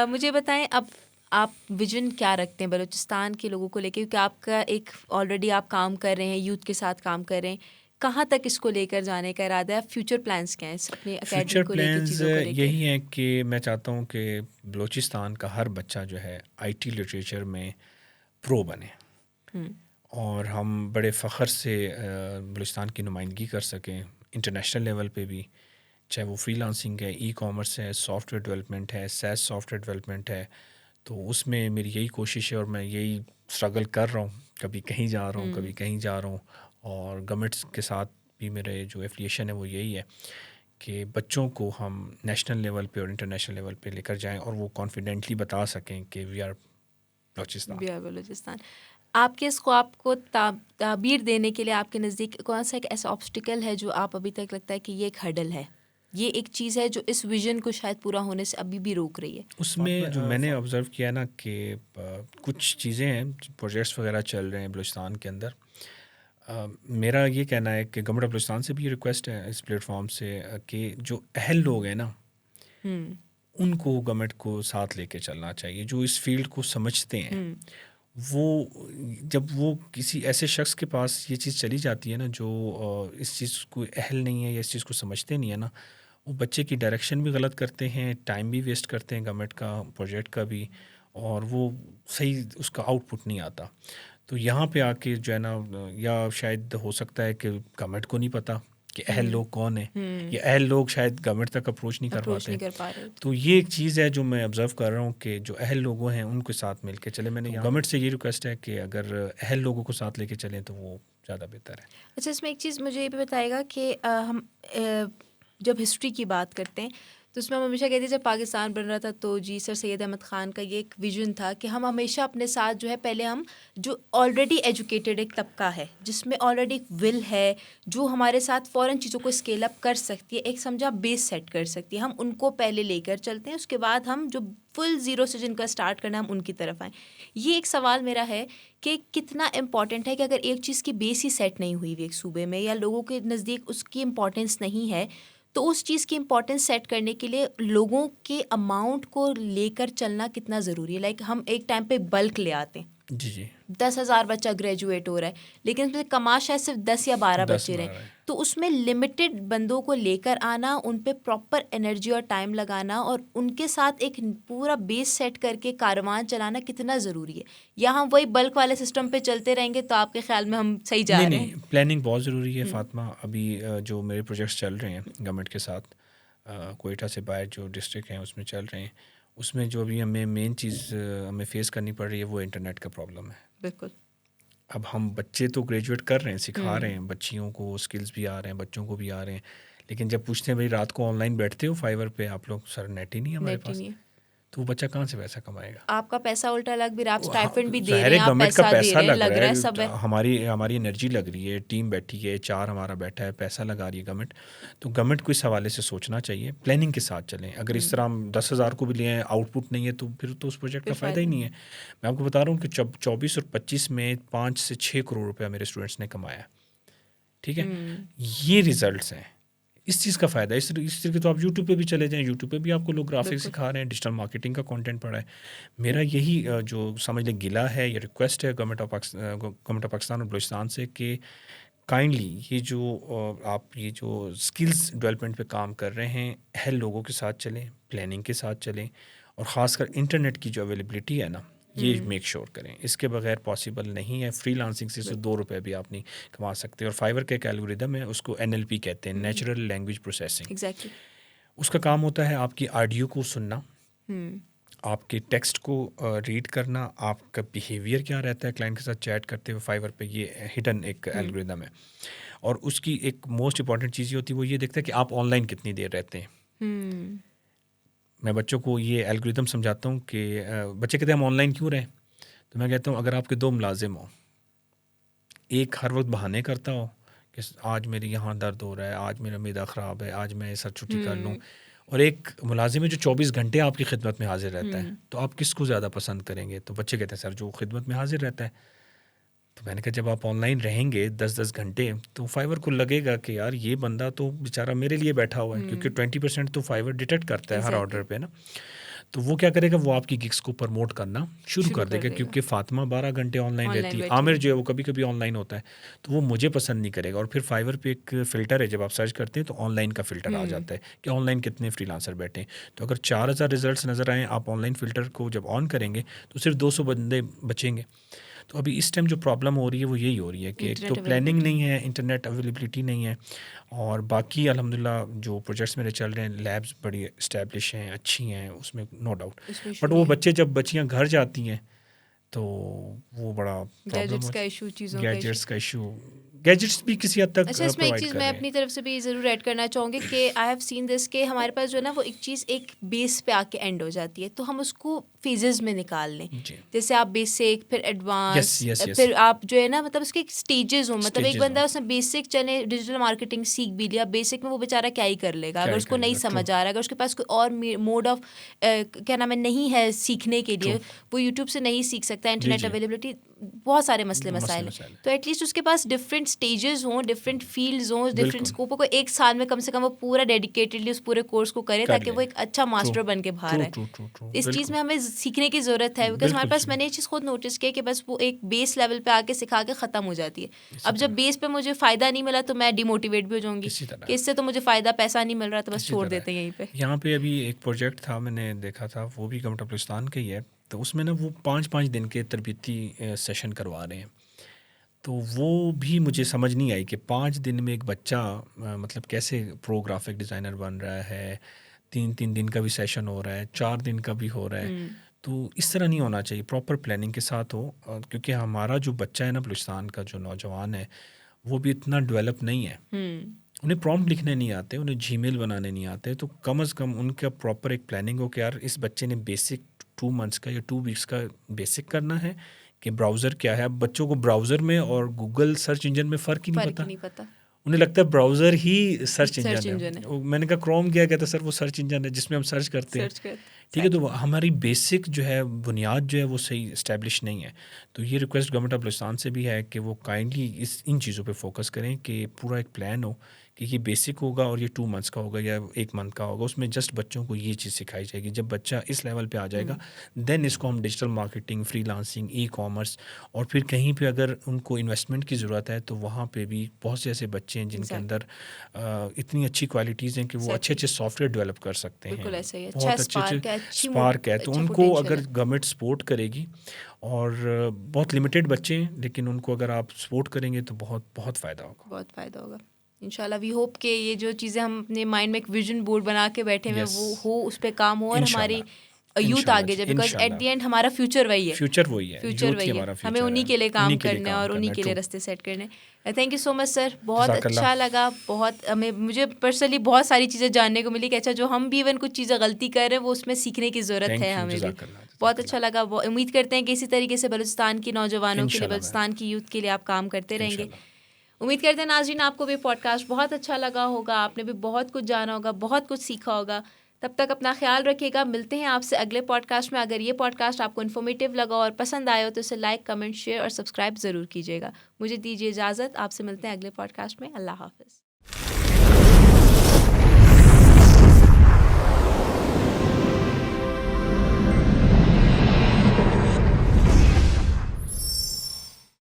मुझे बताएं, अब आप विजन क्या रखते हैं बलूचिस्तान के लोगों को लेकर, क्योंकि आपका एक ऑलरेडी आप काम कर रहे हैं, यूथ के साथ काम कर रहे हैं, कहाँ तक इसको लेकर जाने का इरादा है? फ्यूचर प्लान्स क्या हैं अपनी फ्यूचर एकेडमी को लेकर, प्लान्स चीज़ों को लेकर? यही हैं कि मैं चाहता हूँ कि बलूचिस्तान का हर बच्चा जो है आईटी लिटरेचर में प्रो बने और हम बड़े फ़ख्र से बलूचिस्तान की नुमाइंदगी कर सकें इंटरनेशनल लेवल पे भी, चाहे वो फ्रीलांसिंग है, ई कॉमर्स है, सॉफ्टवेयर डेवलपमेंट है, सैस सॉफ्टवेयर डेवलपमेंट है। तो उसमें मेरी यही कोशिश है और मैं यही स्ट्रगल कर रहा हूँ, कभी कहीं जा रहा हूँ, कभी कहीं जा रहा हूँ। और गवर्नमेंट्स के साथ भी मेरे जो एफिलिएशन है वो यही है कि बच्चों को हम नेशनल लेवल पे और इंटरनेशनल लेवल पे लेकर जाएं और वो कॉन्फिडेंटली बता सकें कि वी आर बलूचिस्तान। आपके इस ख्वाब को ताबीर देने के लिए आपके नज़दीक कौन सा एक ऐसा ऑब्स्टिकल है जो आप अभी तक लगता है कि ये एक हर्डल है, ये एक चीज़ है जो इस विजन को शायद पूरा होने से अभी भी रोक रही है? उसमें जो मैंने ऑब्ज़र्व किया ना कि कुछ चीज़ें हैं, प्रोजेक्ट्स वगैरह चल रहे हैं बलूचिस्तान के अंदर। मेरा ये कहना है कि गवर्नमेंट ऑफ बलूचिस्तान से भी रिक्वेस्ट है इस प्लेटफॉर्म से कि जो अहल लोग हैं ना उनको गवर्नमेंट को साथ लेके चलना चाहिए, जो इस फील्ड को समझते हैं। वो जब वो किसी ऐसे शख्स के पास ये चीज़ चली जाती है ना जो इस चीज़ को अहल नहीं है या इस चीज़ को समझते नहीं है ना, वो बच्चे की डायरेक्शन भी गलत करते हैं, टाइम भी वेस्ट करते हैं गवर्नमेंट का, प्रोजेक्ट का भी, और वो सही उसका आउटपुट नहीं आता। तो यहाँ पे आके जो है ना, या शायद हो सकता है कि गवर्नमेंट को नहीं पता कि अहल लोग कौन है, या अहल लोग शायद गवर्नमेंट तक अप्रोच नहीं कर पाते। पा रहे। तो ये एक चीज़ है जो मैं ऑब्ज़र्व कर रहा हूँ कि जो अहल लोगों हैं उनके साथ मिल के चले। मैंने गवर्नमेंट से ये रिक्वेस्ट है कि अगर अहल लोगों को साथ लेके चलें तो वो ज़्यादा बेहतर है। अच्छा, इसमें एक चीज़ मुझे ये भी बताएगा कि हम जब हिस्ट्री की बात करते हैं तो उसमें हम हमेशा कहते हैं जब पाकिस्तान बन रहा था तो जी सर सैयद अहमद ख़ान का ये एक विजन था कि हम हमेशा अपने साथ जो है, पहले हम जो ऑलरेडी एजुकेटेड एक तबका है जिसमें ऑलरेडी एक विल है, जो हमारे साथ फ़ौरन चीज़ों को स्केल अप कर सकती है, एक समझा बेस सेट कर सकती है, हम उनको पहले लेकर चलते हैं, उसके बाद हम जो फुल ज़ीरो से जिनका स्टार्ट करना है हम उनकी तरफ आएँ। ये एक सवाल मेरा है कि कितना इम्पॉर्टेंट है कि अगर एक चीज़ की बेस ही सेट नहीं हुई हुई एक सूबे में या लोगों के नज़दीक उसकी इम्पॉर्टेंस नहीं है, तो उस चीज़ की इम्पॉर्टेंस सेट करने के लिए लोगों के अमाउंट को लेकर चलना कितना ज़रूरी है। लाइक हम एक टाइम पे बल्क ले आते हैं, जी 10,000 बच्चा ग्रेजुएट हो रहा है, लेकिन उसमें कमा शायद सिर्फ 10 या 12 बच्चे रहे, तो उसमें लिमिटेड बंदों को लेकर आना, उन पे प्रॉपर एनर्जी और टाइम लगाना और उनके साथ एक पूरा बेस सेट करके कारवान चलाना कितना ज़रूरी है। या हम वही बल्क वाले सिस्टम पे चलते रहेंगे तो आपके ख्याल में हम सही जा रहे हैं? नहीं, प्लानिंग बहुत ज़रूरी है फ़ातिमा। अभी जो मेरे प्रोजेक्ट्स चल रहे हैं गवर्नमेंट के साथ, कोयटा से बाहर जो डिस्ट्रिक्ट हैं उसमें चल रहे हैं, उसमें जो अभी हमें मेन चीज़ हमें फ़ेस करनी पड़ रही है वो इंटरनेट का प्रॉब्लम है। बिल्कुल। अब हम बच्चे तो ग्रेजुएट कर रहे हैं, सिखा रहे हैं, बच्चियों को स्किल्स भी आ रहे हैं, बच्चों को भी आ रहे हैं, लेकिन जब पूछते हैं भाई रात को ऑनलाइन बैठते हो फाइवर पे आप लोग, सर नेट ही नहीं है हमारे नेट ही पास, नहीं है। तो वो बच्चा कहाँ से पैसा कमाएगा? आपका पैसा उल्टा लग भी रहा है, आप स्टाइपेंड भी दे ज़ाहिर रहे है हैं, आप गवर्नमेंट का पैसा दे पैसा रहे हैं, लग लग रहा रहा है, सब है। है, हमारी हमारी एनर्जी लग रही है, टीम बैठी है, चार हमारा बैठा है, पैसा लगा रही है गवर्नमेंट। तो गवर्नमेंट को इस हवाले से सोचना चाहिए, प्लानिंग के साथ चलें। अगर इस तरह हम 10,000 को भी लें, आउटपुट नहीं है तो फिर तो उस प्रोजेक्ट का फ़ायदा ही नहीं है। मैं आपको बता रहा हूँ कि 24 और 25 में 5 से 6 करोड़ रुपया मेरे स्टूडेंट्स ने कमाया। ठीक है, ये रिजल्ट्स हैं, इस चीज़ का फ़ायदा है। इस तरीके तो आप यूट्यूब पे भी चले जाएं, यूट्यूब पे भी आपको लोग ग्राफिक्स सिखा रहे हैं, डिजिटल मार्केटिंग का कंटेंट पड़ा है। मेरा यही जो समझ लें गिला है या रिक्वेस्ट है गवर्नमेंट ऑफ पाकिस्तान और बलूचिस्तान से कि काइंडली ये जो आप ये जो स्किल्स डेवलपमेंट पे काम कर रहे हैं, अहल लोगों के साथ चलें, प्लानिंग के साथ चलें, और ख़ासकर इंटरनेट की जो अवेलेबिलिटी है ना, ये मेक श्योर करें। इसके बगैर पॉसिबल नहीं है। फ्रीलांसिंग से 2 रुपए भी आप नहीं कमा सकते। और फाइवर का एक एल्गोरिदम है, उसको NLP कहते हैं, नेचुरल लैंग्वेज प्रोसेसिंग। एग्जैक्टली। उसका काम होता है आपकी ऑडियो को सुनना, आपके टेक्स्ट को रीड करना, आपका बिहेवियर क्या रहता है क्लाइंट के साथ चैट करते हुए। फाइवर पे ये हिडन एक एल्गोरिदम है, और उसकी एक मोस्ट इंपॉर्टेंट चीज़ ये होती है, वो ये देखता है कि आप ऑनलाइन कितनी देर रहते हैं। मैं बच्चों को ये एल्गोरिदम समझाता हूँ कि बच्चे कहते हैं हम ऑनलाइन क्यों रहें, तो मैं कहता हूँ अगर आपके 2 मुलाजिम हो, एक हर वक्त बहाने करता हो कि आज मेरे यहाँ दर्द हो रहा है, आज मेरा मैदा ख़राब है, आज मैं सर छुट्टी कर लूँ, और एक मुलाजिम है जो 24 घंटे आपकी खिदमत में हाजिर रहता है, तो आप किसको ज़्यादा पसंद करेंगे? तो बच्चे कहते हैं सर जो खिदमत में हाजिर रहता है। तो मैंने कहा जब आप ऑनलाइन रहेंगे 10-10 घंटे, तो फाइवर को लगेगा कि यार ये बंदा तो बेचारा मेरे लिए बैठा हुआ है, क्योंकि 20% तो फाइवर डिटेक्ट करता है हर ऑर्डर पे ना। तो वो क्या करेगा, वो आपकी गिग्स को प्रमोट करना शुरू शुरू कर कर देगा, देगा। क्योंकि फातिमा 12 घंटे ऑनलाइन ऑनलाइन रहती है, बैठी आमिर है। जो है वो कभी कभी ऑनलाइन होता है, तो वो मुझे पसंद नहीं करेगा। और फिर फाइवर पे एक फ़िल्टर है, जब आप सर्च करते हैं तो ऑनलाइन का फ़िल्टर आ जाता है कि ऑनलाइन कितने फ्रीलांसर बैठे हैं। तो अगर 4000 रिजल्ट्स नज़र आएँ, आप ऑनलाइन फ़िल्टर को जब ऑन करेंगे तो सिर्फ 200 बंदे बचेंगे। तो अभी इस टाइम जो प्रॉब्लम हो रही है वो यही हो रही है कि एक तो इंटरनेट प्लानिंग अवेलेबिलिटी। नहीं है, इंटरनेट अवेलेबिलिटी नहीं है, और बाकी अल्हम्दुलिल्लाह जो प्रोजेक्ट्स मेरे चल रहे हैं, लैब्स बड़ी इस्टेब्लिश हैं, अच्छी हैं, उसमें नो डाउट। उसमें इशू बट नहीं वो है। बच्चे जब बच्चियाँ घर जाती हैं तो वो बड़ा प्रॉब्लम गैजेट्स हो, का इशू, चीज़ों का इशू। गैजेट्स का इशू, गैजेट्स भी किसी हद तक अच्छा, इसमें एक प्रोवाइड चीज़ कर मैं रहे हैं। अपनी तरफ से भी ज़रूर ऐड करना चाहूँगी कि आई हैव सीन दिस कि हमारे पास जो है ना वो एक चीज़ एक बेस पे आके एंड हो जाती है, तो हम उसको फेजेस में निकाल लें। जी, जैसे आप बेसिक, फिर यस एडवांस, यस यस, फिर आप जो है ना मतलब उसके स्टेजेस हों। मतलब एक स्टेजेस बंदा उसने बेसिक चले डिजिटल मार्केटिंग सीख भी लिया, बेसिक में वो बेचारा क्या ही कर लेगा क्या अगर ही उसको नहीं करेगा, ट्रू समझ आ रहा है, अगर उसके पास कोई और मोड ऑफ क्या नाम है नहीं है सीखने के ट्रू, लिए, वो यूट्यूब से नहीं सीख सकता, जी इंटरनेट जी, अवेलेबिलिटी, बहुत सारे मसले मसले मसाइल हैं। मसाइल, तो एटलीस्ट उसके पास डिफरेंट स्टेजेस हों, डिफरेंट फील्ड्स हों, डिफरेंट बिल्कुल स्कोप हो, एक साल में कम से कम वो पूरा डेडिकेटेडली उस पूरे कोर्स को करे, कर ताकि लें, वो एक अच्छा ट्रू मास्टर बन के बाहर ट्रू आए। ट्रू ट्रू ट्रू, इस चीज़ बिल्कुल में हमें सीखने की ज़रूरत है, बिकॉज हमारे बिल्कुल पास जी, मैंने ये चीज़ खुद नोटिस की है कि बस वो एक बेस लेवल पे आके सिखा के ख़त्म हो जाती है। इसी अब जब तरह बेस पे मुझे फ़ायदा नहीं मिला तो मैं डिमोटिवेट भी हो जाऊँगी इसी कि तरह इससे तो मुझे फ़ायदा पैसा नहीं मिल रहा, तो बस इसी छोड़ तरह देते हैं यहीं पे। यहाँ पे अभी एक प्रोजेक्ट था, मैंने देखा था, वो भी गवर्नमेंट ऑफ बलूचिस्तान का ही है। तो उसमें ना वो 5-5 दिन के तरबीती सेशन करवा रहे हैं। तो वो भी मुझे समझ नहीं आई कि 5 दिन में एक बच्चा मतलब कैसे प्रो ग्राफिक डिज़ाइनर बन रहा है, 3-3 दिन का भी सेशन हो रहा है, 4 दिन का भी हो रहा है। तो इस तरह नहीं होना चाहिए, प्रॉपर प्लानिंग के साथ हो, क्योंकि हमारा जो बच्चा है ना, बलूचिस्तान का जो नौजवान है, वो भी इतना डेवलप नहीं है। उन्हें प्रॉम्प्ट लिखने नहीं आते, उन्हें जीमेल बनाने नहीं आते, तो कम से कम उनका प्रॉपर एक प्लानिंग हो कि यार इस बच्चे ने बेसिक 2 मंथ्स का या 2 वीक्स का बेसिक करना है कि ब्राउज़र क्या है। अब बच्चों को ब्राउज़र में और गूगल सर्च इंजन में फ़र्क ही नहीं फ़र्क ही पता, नहीं पता। उन्हें लगता है ब्राउज़र ही सर्च सर्च इंजन है। इंजन है, मैंने कहा क्रोम क्या कहता है सर, वो सर्च इंजन है जिसमें हम सर्च करते हैं। सर्च कर ठीक है, तो एग्जैक्टली। हमारी बेसिक जो है बुनियाद जो है वो सही इस्टेब्लिश नहीं है। तो ये रिक्वेस्ट गवर्नमेंट ऑफ बलूचिस्तान से भी है कि वो काइंडली इन चीज़ों पे फोकस करें कि पूरा एक प्लान हो कि ये बेसिक होगा और ये 2 मंथ्स का होगा या 1 मंथ का होगा, उसमें जस्ट बच्चों को ये चीज़ सिखाई जाएगी। जब बच्चा इस लेवल पे आ जाएगा, देन इसको हम digital marketing, freelancing, e commerce, और फिर कहीं पे अगर उनको इन्वेस्टमेंट की ज़रूरत है तो वहाँ पे भी बहुत से ऐसे बच्चे हैं जिनके एग्जैक्टली, अंदर इतनी अच्छी क्वालिटीज़ हैं कि वो अच्छे एग्जैक्टली, अच्छे सॉफ्टवेयर डेवलप कर सकते हैं, बिल्कुल ऐसा ही है। अच्छा बहुत अच्छे अच्छे स्पार्क है, अच्छी स्पार्क है। तो अच्छा उनको पोटेंशियल अगर है। गवर्नमेंट सपोर्ट करेगी, और बहुत लिमिटेड बच्चे हैं, लेकिन उनको अगर आप सपोर्ट करेंगे तो बहुत बहुत फ़ायदा होगा। बहुत फ़ायदा होगा इंशाल्लाह। वी होप कि ये जो चीज़ें हम अपने माइंड में एक विजन बोर्ड बना के बैठे हुए हैं यस, वो हो, उस पर काम हो, और हमारी इंशाल्लाह यूथ इंशाल्लाह आगे जी, जाए, बिकॉज एट इंशाल्लाह। द एंड हमारा फ्यूचर वही है। फ्यूचर वही है, फ्यूचर यूथ ही वही है, हमारा हमें फ्यूचर उन्हीं है, के लिए काम उन्हीं के लिए करना है काम और करना उन्हीं है, के लिए ट्रू। रास्ते सेट करने हैं। Thank you so much sir, बहुत जज़ाकल्लाह, अच्छा लगा। बहुत हमें मुझे पर्सनली बहुत सारी चीज़ें जानने को मिली कि अच्छा जो हम भी इवन कुछ चीज़ें गलती कर रहे हैं वो उसमें सीखने की ज़रूरत है थैंक यू, हमें भी। जज़ाकल्लाह बहुत अच्छा जज़ाकल्लाह, लगा। उम्मीद करते हैं कि इसी तरीके से बलूचिस्तान की नौजवानों के लिए, इंशाल्लाह मैम, बलूचिस्तान की यूथ के लिए आप काम करते रहेंगे। इंशाल्लाह। उम्मीद करते हैं नाज़रीन आपको भी पॉडकास्ट बहुत अच्छा लगा होगा, आपने भी बहुत कुछ जाना होगा, बहुत कुछ सीखा होगा। तब तक अपना ख्याल रखिएगा, मिलते हैं आपसे अगले पॉडकास्ट में। अगर ये पॉडकास्ट आपको इन्फॉर्मेटिव लगा और पसंद आया हो तो इसे लाइक, कमेंट, शेयर और सब्सक्राइब ज़रूर कीजिएगा। मुझे दीजिए इजाज़त, आपसे मिलते हैं अगले पॉडकास्ट में। अल्लाह हाफ़िज़।